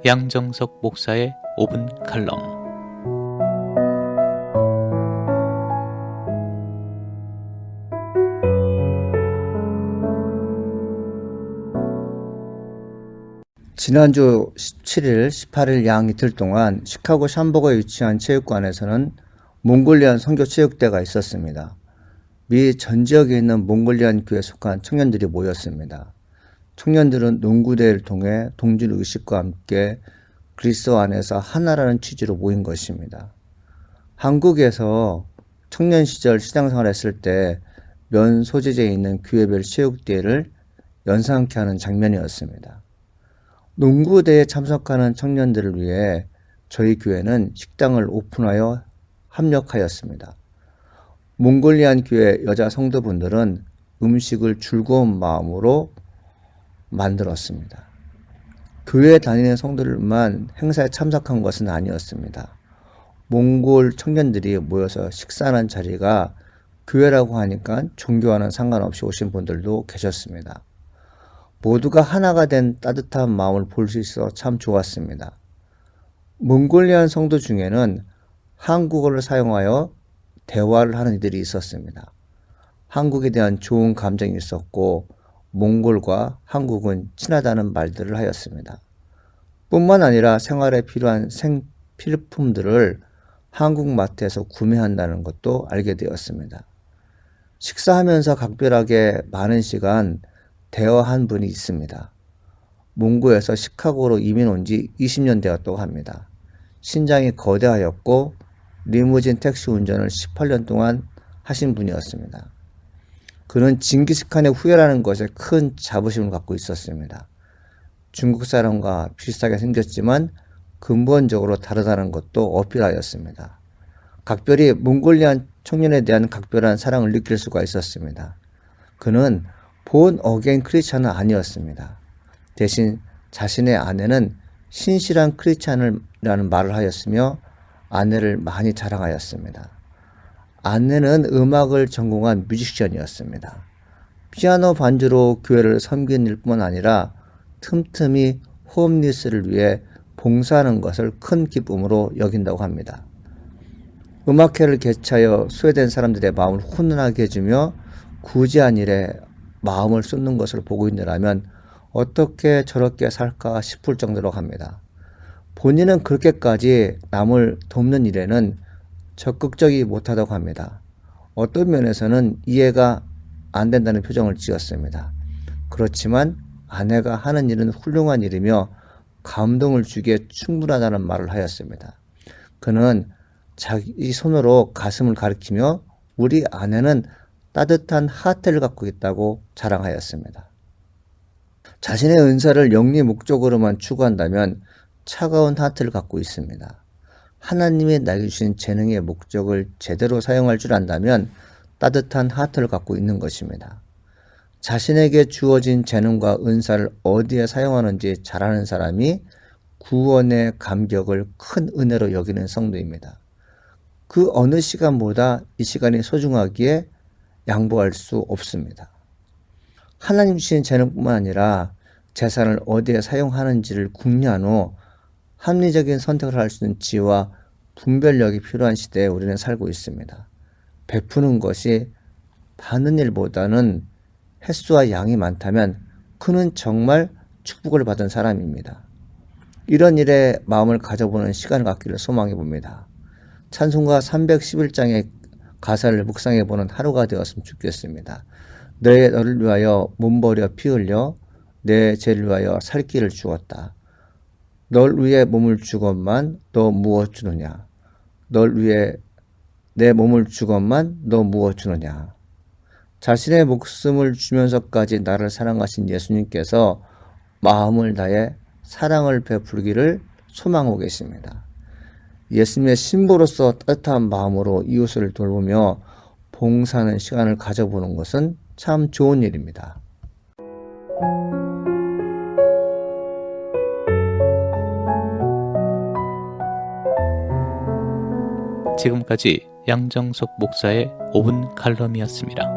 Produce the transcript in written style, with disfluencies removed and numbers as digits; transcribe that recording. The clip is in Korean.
양정석 목사의 5분 칼럼. 지난주 17일, 18일 양 이틀 동안 시카고 샴버거에 위치한 체육관에서는 몽골리안 선교체육대가 있었습니다. 미 전 지역에 있는 몽골리안 교회에 속한 청년들이 모였습니다. 청년들은 농구대회를 통해 동질의식과 함께 그리스도 안에서 하나라는 취지로 모인 것입니다. 한국에서 청년 시절 신앙생활을 했을 때 면 소재지에 있는 교회별 체육대회를 연상케 하는 장면이었습니다. 농구대회에 참석하는 청년들을 위해 저희 교회는 식당을 오픈하여 합력하였습니다. 몽골리안 교회 여자 성도분들은 음식을 즐거운 마음으로 만들었습니다. 교회에 다니는 성도들만 행사에 참석한 것은 아니었습니다. 몽골 청년들이 모여서 식사하는 자리가 교회라고 하니까 종교와는 상관없이 오신 분들도 계셨습니다. 모두가 하나가 된 따뜻한 마음을 볼 수 있어 참 좋았습니다. 몽골리안 성도 중에는 한국어를 사용하여 대화를 하는 이들이 있었습니다. 한국에 대한 좋은 감정이 있었고 몽골과 한국은 친하다는 말들을 하였습니다. 뿐만 아니라 생활에 필요한 생필품들을 한국 마트에서 구매한다는 것도 알게 되었습니다. 식사하면서 각별하게 많은 시간 대화한 분이 있습니다. 몽고에서 시카고로 이민 온 지 20년 되었다고 합니다. 신장이 거대하였고 리무진 택시 운전을 18년 동안 하신 분이었습니다. 그는 징기스칸의 후예라는 것에 큰 자부심을 갖고 있었습니다. 중국 사람과 비슷하게 생겼지만 근본적으로 다르다는 것도 어필하였습니다. 각별히 몽골리안 청년에 대한 각별한 사랑을 느낄 수가 있었습니다. 그는 본 어게인 크리스찬은 아니었습니다. 대신 자신의 아내는 신실한 크리스찬이라는 말을 하였으며 아내를 많이 자랑하였습니다. 아내는 음악을 전공한 뮤지션이었습니다. 피아노 반주로 교회를 섬기는 일뿐만 아니라 틈틈이 홈리스를 위해 봉사하는 것을 큰 기쁨으로 여긴다고 합니다. 음악회를 개최하여 소외된 사람들의 마음을 훈훈하게 해주며 구제한 일에 마음을 쏟는 것을 보고 있느라면 어떻게 저렇게 살까 싶을 정도로 합니다. 본인은 그렇게까지 남을 돕는 일에는 적극적이 못하다고 합니다. 어떤 면에서는 이해가 안 된다는 표정을 지었습니다. 그렇지만 아내가 하는 일은 훌륭한 일이며 감동을 주기에 충분하다는 말을 하였습니다. 그는 자기 손으로 가슴을 가리키며 우리 아내는 따뜻한 하트를 갖고 있다고 자랑하였습니다. 자신의 은사를 영리 목적으로만 추구한다면 차가운 하트를 갖고 있습니다. 하나님이 나에게 주신 재능의 목적을 제대로 사용할 줄 안다면 따뜻한 하트를 갖고 있는 것입니다. 자신에게 주어진 재능과 은사를 어디에 사용하는지 잘 아는 사람이 구원의 감격을 큰 은혜로 여기는 성도입니다. 그 어느 시간보다 이 시간이 소중하기에 양보할 수 없습니다. 하나님 주신 재능뿐만 아니라 재산을 어디에 사용하는지를 궁리한 후 합리적인 선택을 할 수 있는 지혜와 분별력이 필요한 시대에 우리는 살고 있습니다. 베푸는 것이 받는 일보다는 횟수와 양이 많다면 그는 정말 축복을 받은 사람입니다. 이런 일에 마음을 가져보는 시간을 갖기를 소망해 봅니다. 찬송가 311장의 가사를 묵상해보는 하루가 되었으면 좋겠습니다. 너를 위하여 몸버려 피 흘려 내 죄를 위하여 살 길을 주었다. 널 위해 몸을 주건만 너 무엇 주느냐. 널 위해 내 몸을 주건만 너 무엇 주느냐. 자신의 목숨을 주면서까지 나를 사랑하신 예수님께서 마음을 다해 사랑을 베풀기를 소망하고 계십니다. 예수님의 신부로서 따뜻한 마음으로 이웃을 돌보며 봉사하는 시간을 가져보는 것은 참 좋은 일입니다. 지금까지 양정석 목사의 5분 칼럼이었습니다.